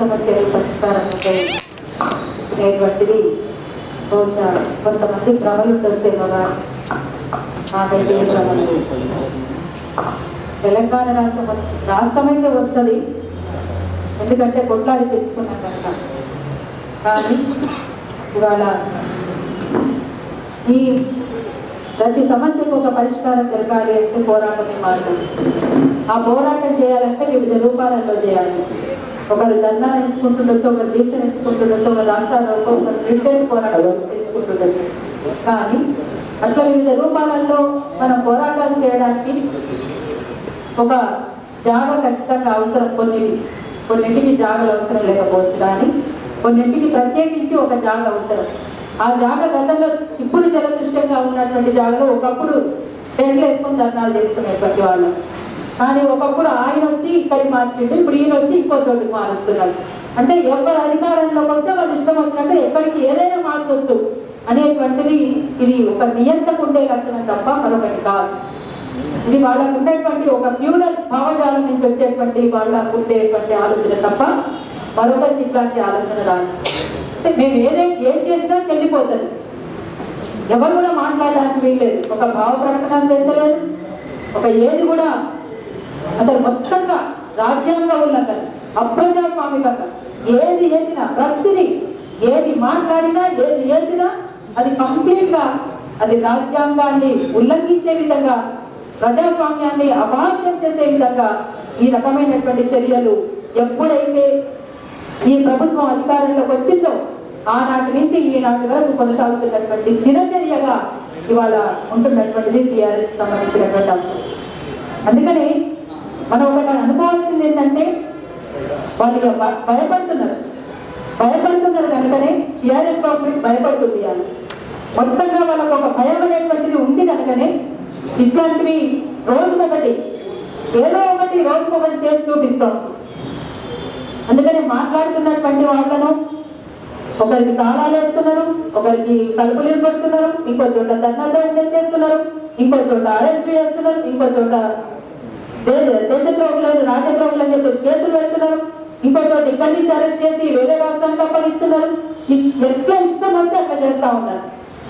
సమస్యలు పరిష్కారంపై అనేటువంటిది కొంతమంది ప్రబలుంటారు సేవగా నాకైతే తెలంగాణ రాష్ట్రమైతే వస్తుంది, ఎందుకంటే కొట్లాడి తెచ్చుకున్నాం కనుక. కానీ ఇవాళ ఈ ప్రతి సమస్యకు ఒక పరిష్కారం జరగాలి అంటే పోరాటమే మార్గం. ఆ పోరాటం చేయాలంటే వివిధ రూపాలలో చేయాలి. ఒకరు ధర్నా ఎంచుకుంటుండొచ్చు, ఒకరు దీక్ష ఎంచుకుంటుండొచ్చు, ఒకరు రాష్ట్రాల్లో ఒకరు నిర్దేశ పోరాటాలు ఎంచుకుంటుండొచ్చు. కానీ అట్లా వివిధ రూపాలలో మనం పోరాటాలు చేయడానికి ఒక జాగ ఖచ్చితంగా అవసరం. కొన్నింటికి జాగలు అవసరం లేకపోవచ్చు, కానీ కొన్నింటికి ప్రత్యేకించి ఒక జాగ అవసరం. ఆ జాగ గతంలో ఇప్పుడు జలదృష్టంగా ఉన్నటువంటి జాగలో ఒకప్పుడు టెంట్లు వేసుకొని ధర్నాలు చేసుకునేటువంటి వాళ్ళు. కానీ ఒకప్పుడు ఆయన వచ్చి ఇక్కడికి మార్చిండు, ఇప్పుడు ఈయన వచ్చి ఇంకో చోటుకి మారుస్తున్నారు. అంటే ఎవరు అధికారంలోకి వస్తే వాళ్ళు ఇష్టం వచ్చినట్టు ఎక్కడికి ఏదైనా మార్చవచ్చు అనేటువంటిది ఇది ఒక నియంత్రణ ఉండే లక్షణం తప్ప మరొకటి కాదు. ఇది వాళ్ళకు ఉండేటువంటి ఒక ఫ్యూడల్ భావజాలం నుంచి వచ్చేటువంటి వాళ్ళకు ఉండేటువంటి ఆలోచన తప్ప మరొకరికి ఇట్లాంటి ఆలోచన రాదు. అంటే మేము ఏం చేసినా చెల్లిపోతుంది, ఎవరు కూడా మాట్లాడడానికి వీల్లేదు. ఒక భావ ప్రకటన స్వేచ్ఛ లేదు, ఒక ఏది కూడా అసలు మొత్తంగా రాజ్యాంగ ఉల్లంఘన, అప్రజాస్వామికంగా ఏది చేసినా ప్రతిదీ ఏది మాట్లాడినా ఏది చేసినా అది కంప్లీట్ గా అది రాజ్యాంగాన్ని ఉల్లంఘించే విధంగా, ప్రజాస్వామ్యాన్ని అపహాస్యం చేసే విధంగా ఈ రకమైనటువంటి చర్యలు ఎప్పుడైతే ఈ ప్రభుత్వం అధికారంలోకి వచ్చిందో ఆనాటి నుంచి ఈనాటి వరకు కొనసాగుతున్నటువంటి దినచర్యగా ఇవాళ ఉంటున్నటువంటిది టీఆర్ఎస్ సంబంధించినటువంటి అంశం. అందుకని మనం ఒకటి అనుకోవాల్సింది ఏంటంటే వాళ్ళు భయపడుతున్నారు కనుకనే టీఆర్ఎస్ గవర్నమెంట్ భయపడుతుంది. అని మొత్తంగా వాళ్ళకు ఒక భయం అనేటువంటిది ఉంది కనుకనే ఇట్లాంటివి రోజుకొకటి చేసి చూపిస్తాం. అందుకని మాట్లాడుతున్నటువంటి వాళ్ళను ఒకరికి తాళాలు వేస్తున్నారు, ఒకరికి తలుపులు ఇవ్వబడుతున్నారు, ఇంకో చోట ధర్నాలు చేస్తున్నారు, ఇంకో చోట అరెస్ట్ చేస్తున్నారు, ఇంకో చోట దేశద్రోహులను రాజద్రోహులు అని చెప్పేసి కేసులు పెడుతున్నారు, ఇంకో చోట ఇక్కడి నుంచి అరెస్ట్ చేసి వేరే రాష్ట్రానికి అప్పగిస్తున్నారు. ఎట్లా ఇష్టం వస్తే అట్లా చేస్తా ఉన్నారు.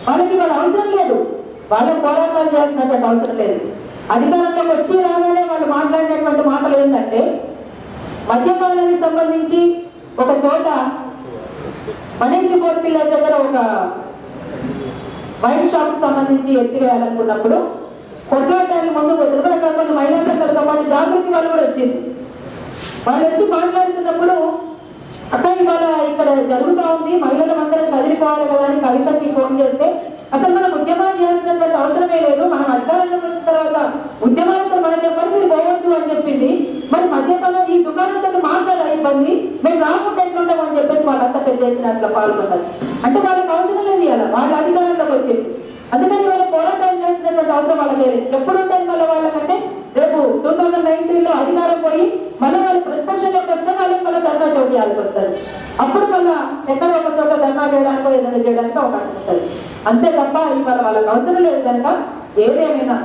వాళ్ళకి వాళ్ళ అవసరం లేదు, వాళ్ళ పోరాటాలు చేయాల్సినటువంటి అవసరం లేదు. అధికారంలోకి వచ్చి రాగానే వాళ్ళు మాట్లాడినటువంటి మాటలు ఏంటంటే మద్యపానానికి సంబంధించి ఒక చోట మనీకి పోర్పిల్లర్ దగ్గర ఒక వైన్ షాప్ సంబంధించి ఎత్తివేయాలనుకున్నప్పుడు కొట్లాడటానికి ముందు కొంచెం మహిళా సంఘాలతో పాటు జాగృతి వాళ్ళు కూడా వచ్చింది. వాళ్ళు వచ్చి మాట్లాడుతున్నప్పుడు అక్క ఇవాళ ఇక్కడ జరుగుతూ ఉంది, మహిళల అందరం కదిలిపోవాలి కదా అని కవితకి ఫోన్ చేస్తే అసలు మనం ఉద్యమాలు చేయాల్సినటువంటి అవసరమే లేదు, మనం అధికారంలో వచ్చిన తర్వాత ఉద్యమాలతో మనం చెప్పాలి మీరు పోవద్దు అని చెప్పింది. మరి మద్యపానం ఈ దుకాణంతో మాట్లాడ ఇబ్బంది, మేము రాకుండా ఎట్లుంటాం అని చెప్పేసి వాళ్ళంతా పెద్ద ఎత్తున అట్లా పాల్గొన్నారు. అంటే వాళ్ళకి అవసరం లేదు, ఇలా వాళ్ళ అధికారంలోకి వచ్చింది. అందుకని వాళ్ళ పోరాటాలు చేసినటువంటి అవసరం వాళ్ళకి లేదు. ఎప్పుడు ఉంటుంది మళ్ళీ వాళ్ళకంటే రేపు 2019లో అధికారం పోయి మళ్ళీ వాళ్ళు ప్రతిపక్షంలోకి వస్తే వాళ్ళకి మళ్ళీ ధర్నా చౌట్యాలకు వస్తారు. అప్పుడు మళ్ళీ ఎక్కడో ఒక చోట ధర్నా చేయడానికో ఏదైనా చేయడానికి అవకాశం ఉంటుంది. అంతే తప్ప ఇవాళ వాళ్ళకి అవసరం లేదు కనుక ఏదేమైనా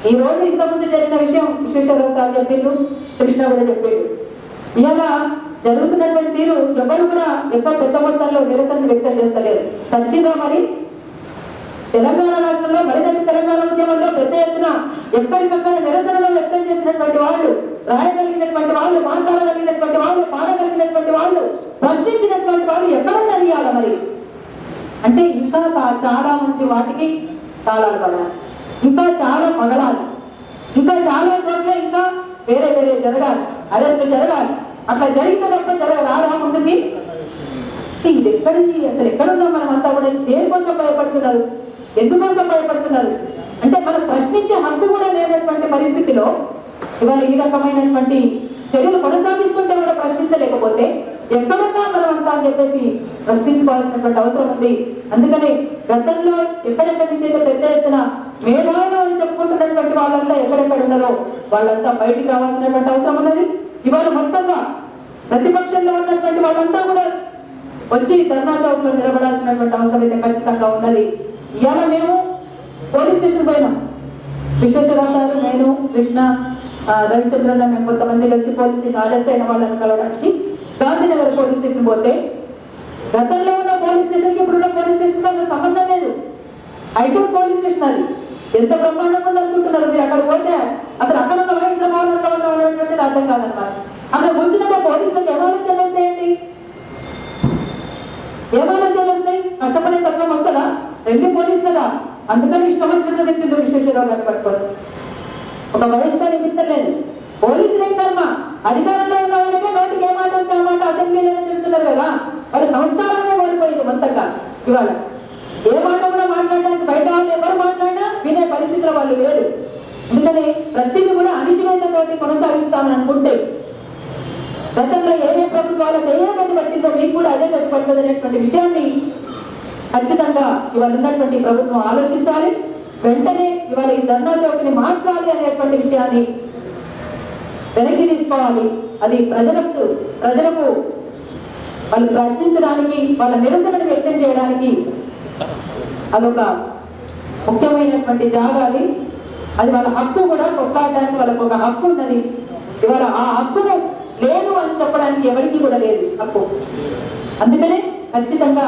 ఈ రోజు ఇంతకుముందు జరిగిన విషయం విశ్వేశ్వరరావు సార్ చెప్పిండు, కృష్ణ కూడా చెప్పిండు. ఇవాళ జరుగుతున్నటువంటి తీరు ఎవరు కూడా ఎక్కువ పెద్ద మొత్తంలో నిరసన వ్యక్తం చేస్తలేరు. ఖచ్చితంగా మరి తెలంగాణ రాష్ట్రంలో మరిదశ తెలంగాణ ఉద్యమంలో పెద్ద ఎత్తున ఎక్కడికక్కడ నిరసనలు వ్యక్తం చేసినటువంటి వాళ్ళు, రాయగలిగినటువంటి వాళ్ళు, మాట్లాడగలిగినటువంటి వాళ్ళు, పాడగలిగినటువంటి వాళ్ళు, ప్రశ్నించినటువంటి వాళ్ళు ఎక్కడన్నా తెలియాలి. మరి అంటే ఇంకా చాలా మంది వాటికి తాళాలు పడాలి, ఇంకా చాలా పగలాలి, ఇంకా చాలా చోట్ల ఇంకా వేరే జరగాలి, అరెస్ట్ జరగాలి. అట్లా జరిగినప్పుడు రారా ముందుకి ఇది ఎక్కడిది అసలు ఎక్కడున్నాం మనం అంతా కూడా దేనికోసం భయపడుతున్నారు, ఎందుకోసం భయపడుతున్నారు అంటే మనం ప్రశ్నించే హక్కు కూడా లేనటువంటి పరిస్థితిలో ఇవాళ ఈ రకమైనటువంటి చర్యలు కొనసాగిస్తుంటే కూడా ప్రశ్నించలేకపోతే ఎక్కడున్నా మనం అంతా అని చెప్పేసి ప్రశ్నించుకోవాల్సినటువంటి అవసరం ఉంది. అందుకని గతంలో ఎక్కడెక్కడి నుంచి అయితే పెద్ద ఎత్తున మేధావులు అని చెప్పుకుంటున్నటువంటి వాళ్ళంతా ఎక్కడెక్కడ ఉన్నారో వాళ్ళంతా బయటికి రావాల్సినటువంటి అవసరం ఉన్నది. ఇవాళ మొత్తంగా ప్రతిపక్షంలో ఉన్నటువంటి వాళ్ళంతా కూడా వచ్చి ధర్నా చౌక్ లో నిలబడాల్సినటువంటి అవసరం అయితే ఖచ్చితంగా ఉన్నది. ఇవాళ మేము పోలీస్ స్టేషన్ పోయినాం, విశ్వేశ్వరరావు సార్, నేను, కృష్ణ, రవిచంద్రన్న, మేము కొంతమంది కలిసి పోలీస్ స్టేషన్ అరెస్ట్ అయిన వాళ్ళని కలవడానికి గాంధీనగర్ పోలీస్ స్టేషన్ పోతే గతంలో ఉన్న పోలీస్ స్టేషన్కి ఇప్పుడున్న పోలీస్ స్టేషన్తో అసలు సంబంధం లేదు. హైకోర్టు పోలీస్ స్టేషన్ అది. ఎంత బ్రహ్మాండంగా అనుకుంటున్నారు మీరు. అక్కడ పోతే అసలు అక్కడ ఉన్న ఇంత బాగుంటా ఉన్నాం అనేటువంటిది అర్థం కాదన్నమాట. అక్కడ కూర్చున్న పోలీసులకు ఏమాలోచనలు వస్తాయండి? ఏమాలోచనలు వస్తాయి? కష్టపడే తత్వం వస్తుందా? రెండు పోలీసు కదా, అందుకని ఇష్టం వచ్చినట్టు తింటుండ్రు విశ్వేశ్వరరావు గారిని పట్టుకోండి. ఒక వయసుతో నిమిత్తం లేదు. పోలీసులు ఏం కర్మ? అధికారంలో ఉన్న వాళ్ళకే నోటికి ఏ మాట వస్తే ఆ మాట అసెంబ్లీలోనే తింటున్నారు కదా. వాళ్ళ సంస్కారాన్ని కోల్పోయింది మొత్తంగా. ఇవాళ ఏ మాట కూడా మాట్లాడడానికి బయట వాళ్ళు ఎవరు మాట్లాడినా వినే పరిస్థితిలో వాళ్ళు లేరు. అందుకని ప్రతిదీ కూడా అణిచివేతతోటి కొనసాగిస్తామని అనుకుంటే గతంలో ఏ ప్రభుత్వాలకు ఏ గతి పట్టిందో మీకు కూడా అదే గతి పడుతుంది అనేటువంటి విషయాన్ని ఖచ్చితంగా ఇవాళ ఉన్నటువంటి ప్రభుత్వం ఆలోచించాలి. వెంటనే ఇవాళ ఈ ధర్నా చౌకని మార్చాలి అనేటువంటి విషయాన్ని వెనక్కి తీసుకోవాలి. అది ప్రజలకు వాళ్ళు ప్రశ్నించడానికి, వాళ్ళ నిరసనను వ్యక్తం చేయడానికి అదొక ముఖ్యమైనటువంటి జాగాది. అది వాళ్ళ హక్కు కూడా. కొట్లాడడానికి వాళ్ళకు ఒక హక్కు ఉన్నది. ఇవాళ ఆ హక్కును లేదు అని చెప్పడానికి ఎవరికి కూడా లేదు హక్కు. అందుకనే ఖచ్చితంగా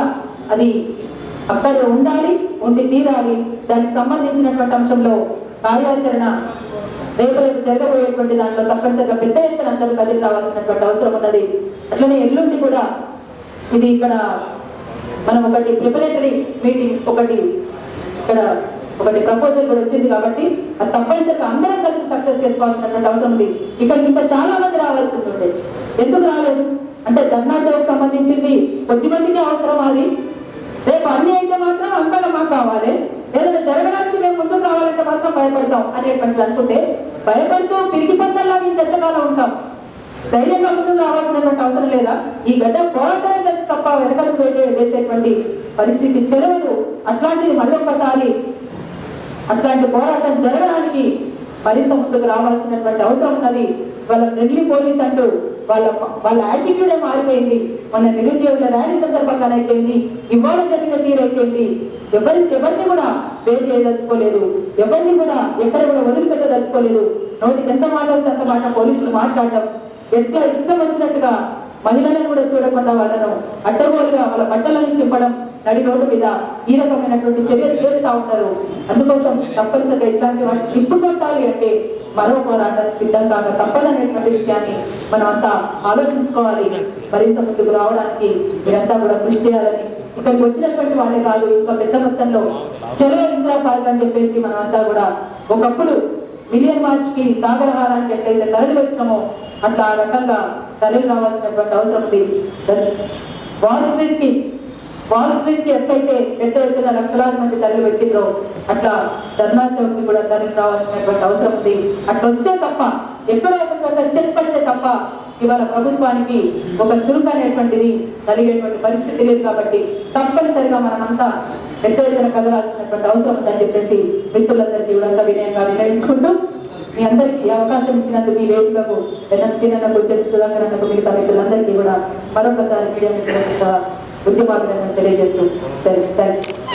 అది అక్కడ ఉండాలి, ఉండి తీరాలి. దానికి సంబంధించినటువంటి అంశంలో కార్యాచరణ రేపు జరగబోయేటువంటి దాంట్లో తప్పనిసరిగా పెద్ద ఎత్తున అందరూ కదిలి రావాల్సినటువంటి అవసరం ఉన్నది. అట్లనే ఎల్లుండి కూడా ఇది ఇక్కడ మనం ఒకటి ప్రిపరేటరీ మీటింగ్ ఇక్కడ ఒకటి ప్రపోజల్ కూడా వచ్చింది కాబట్టి అది తప్పనిసరిగా అందరం కలిసి సక్సెస్ చేసుకోవాల్సినటువంటి అవసరం ఉంది. ఇక్కడ ఇంకా చాలా మంది రావాల్సి ఉంటుంది. ఎందుకు రాలేదు అంటే ధర్నా చౌక్ సంబంధించింది కొద్దిమందికి అవసరం. అది రేపు అన్ని అయితే మాత్రం అంతగా మాకు కావాలి. ఏదైనా జరగడానికి మేము ముందుకు రావాలంటే మాత్రం భయపడతాం అనేటువంటిది అనుకుంటే భయపడుతూ పిరికి పందల్లాగా ఇంతకాలం ఉంటాం. ధైర్యంగా ముందుకు రావాల్సినటువంటి అవసరం లేదా? ఈ గడ్డ పోరాటం తప్ప వెనకలకు వేసేటువంటి పరిస్థితి తెలియదు. అట్లాంటిది మళ్ళొక్కసారి అట్లాంటి పోరాటం జరగడానికి మరింత ముందుకు రావాల్సినటువంటి అవసరం ఉన్నది. వాళ్ళ ఫ్రెండ్లీ పోలీస్ అంటూ వాళ్ళ యాటిట్యూడే మారిపోయింది. మన నిరుద్యోగుల ర్యాలీ సందర్భంగానైతేంది, ఇవాళ జరిగిన తీరైతేంది, ఎవరిని కూడా వేరు చేయదలుచుకోలేదు. ఎవరిని కూడా ఎక్కడ కూడా వదిలిపెట్టదలుచుకోలేదు. నోటికి ఎంత మాట వస్తే అంత మాట పోలీసులు మాట్లాడటం, ఎట్లా ఇష్టం వచ్చినట్టుగా మహిళలను కూడా చూడకుండా వాళ్ళను అడ్డగోలుగా వాళ్ళ బట్టలను చింపడం, నడి రోడ్డు మీద ఈ రకమైనటువంటి చర్యలు చేస్తూ ఉంటారు. అందుకోసం తప్పనిసరిగా ఇట్లాంటి వాటిని తిప్పుకొట్టాలి అంటే మరో పోరాటానికి సిద్ధం కాక తప్పదనేటువంటి విషయాన్ని మనం అంతా ఆలోచించుకోవాలి. మరింత ముందుకు రావడానికి మీరంతా కూడా కృషి చేయాలని, ఇక్కడికి వచ్చినటువంటి వాళ్ళే కాదు ఇంకా పెద్ద మొత్తంలో చలో ఇందిరా పార్క్ అని చెప్పేసి మనం అంతా కూడా ఒకప్పుడు మిలియన్ మార్చ్ కి సాగరహారానికి ఎట్లయితే తరలి వచ్చినామో అట్లా ఆ రకంగా తరలి రావాల్సినటువంటి అవసరం ఉంది. వాల్ స్ట్రీట్ కి ఎట్లయితే పెద్ద ఎత్తున లక్షలాది మంది తరలి వచ్చిందో అట్లా ధర్నా చౌక్ కి కూడా తరలి రావాల్సినటువంటి అవసరం ఉంది. అట్లా వస్తే తప్ప, ఎక్కడో ఒక చోట చెక్ పడితే తప్ప ఇవాళ ప్రభుత్వానికి ఒక సురుకు అనేటువంటిది కలిగేటువంటి పరిస్థితి లేదు. కాబట్టి తప్పనిసరిగా మనమంతా పెద్ద ఎత్తున కదలాల్సినటువంటి అవసరం ఉందని చెప్పేసి మిత్రులందరికీ కూడా సవినయంగా వినయించుకుంటూ మీ అందరికీ అవకాశం ఇచ్చినందుకు ఈ వేదికకు ఎన్ఎంసీనకు సుధాకరన్నకు మిగతా మిత్రులందరికీ కూడా మరొకసారి మీడియా మిత్రుల ఉద్యమాలను తెలియజేస్తూ సరే థ్యాంక్ యూ.